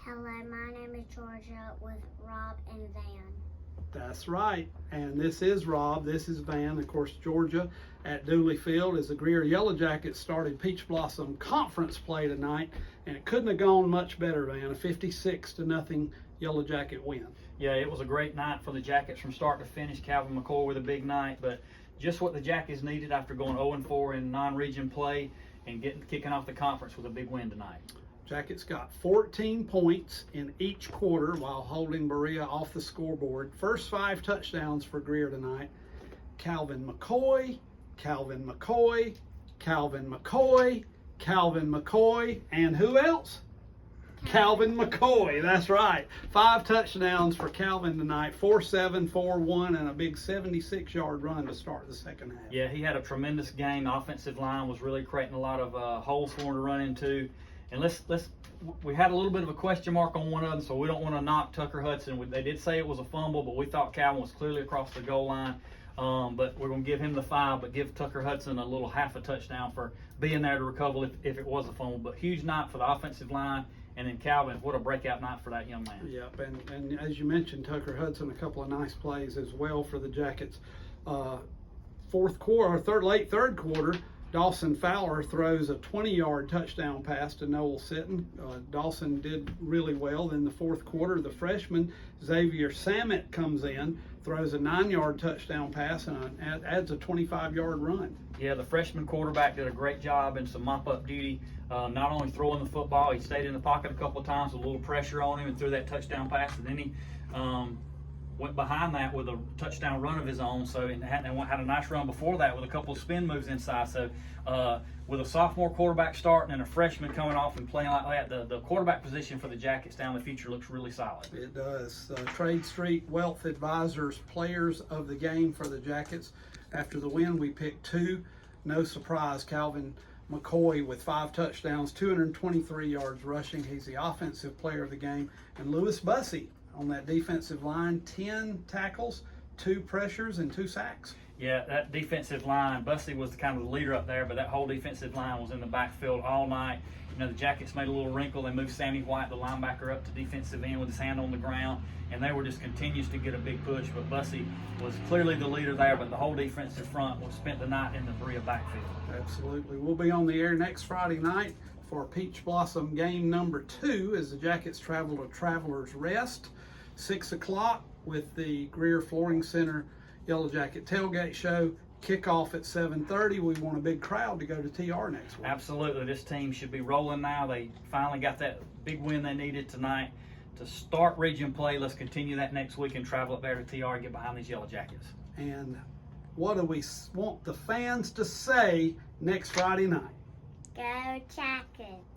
Hello, my name is Georgia with Rob and Van. That's right. And this is Rob, this is Van. Of course, Georgia at Dooley Field as the Greer Yellow Jackets started Peach Blossom Conference play tonight. And it couldn't have gone much better, Van. A 56-0 Yellow Jacket win. Yeah, it was a great night for the Jackets from start to finish. Calvin McCoy with a big night, but just what the Jackets needed after going 0-4 in non-region play and kicking off the conference with a big win tonight. Jackets got 14 points in each quarter while holding Berea off the scoreboard. First 5 touchdowns for Greer tonight. Calvin McCoy, Calvin McCoy, Calvin McCoy, Calvin McCoy, and who else? Calvin McCoy, that's right. 5 touchdowns for Calvin tonight, 4-7, 4-1, and a big 76-yard run to start the second half. Yeah, he had a tremendous game. The offensive line was really creating a lot of holes for him to run into. And we had a little bit of a question mark on one of them, so we don't want to knock Tucker Hudson. They did say it was a fumble, but we thought Calvin was clearly across the goal line. But we're going to give him the 5, but give Tucker Hudson a little half a touchdown for being there to recover if it was a fumble. But huge night for the offensive line. And then Calvin, what a breakout night for that young man. Yep, and as you mentioned, Tucker Hudson, a couple of nice plays as well for the Jackets. Late third quarter, Dawson Fowler throws a 20-yard touchdown pass to Noel Sitton. Dawson did really well in the fourth quarter. The freshman, Xavier Samet, comes in, throws a 9-yard touchdown pass, and adds a 25-yard run. Yeah, the freshman quarterback did a great job in some mop-up duty, not only throwing the football, he stayed in the pocket a couple of times with a little pressure on him and threw that touchdown pass, and then he went behind that with a touchdown run of his own. So and had a nice run before that with a couple of spin moves inside. So with a sophomore quarterback starting and a freshman coming off and playing like that, the quarterback position for the Jackets down the future looks really solid. It does. Trade Street Wealth Advisors players of the game for the Jackets. After the win, we picked 2. No surprise, Calvin McCoy with 5 touchdowns, 223 yards rushing. He's the offensive player of the game. And Lewis Bussey on that defensive line, 10 tackles, 2 pressures, and 2 sacks. Yeah, that defensive line, Bussey was kind of the leader up there, but that whole defensive line was in the backfield all night. You know, the Jackets made a little wrinkle. They moved Sammy White, the linebacker, up to defensive end with his hand on the ground, and they were just continues to get a big push. But Bussey was clearly the leader there, but the whole defensive front spent the night in the Berea backfield. Absolutely. We'll be on the air next Friday night for Peach Blossom game number 2 as the Jackets travel to Travelers Rest. 6 o'clock with the Greer Flooring Center Yellow Jacket Tailgate Show. Kickoff at 7:30. We want a big crowd to go to TR next week. Absolutely. This team should be rolling now. They finally got that big win they needed tonight to start region play. Let's continue that next week and travel up there to TR and get behind these Yellow Jackets. And what do we want the fans to say next Friday night? Go Jackets!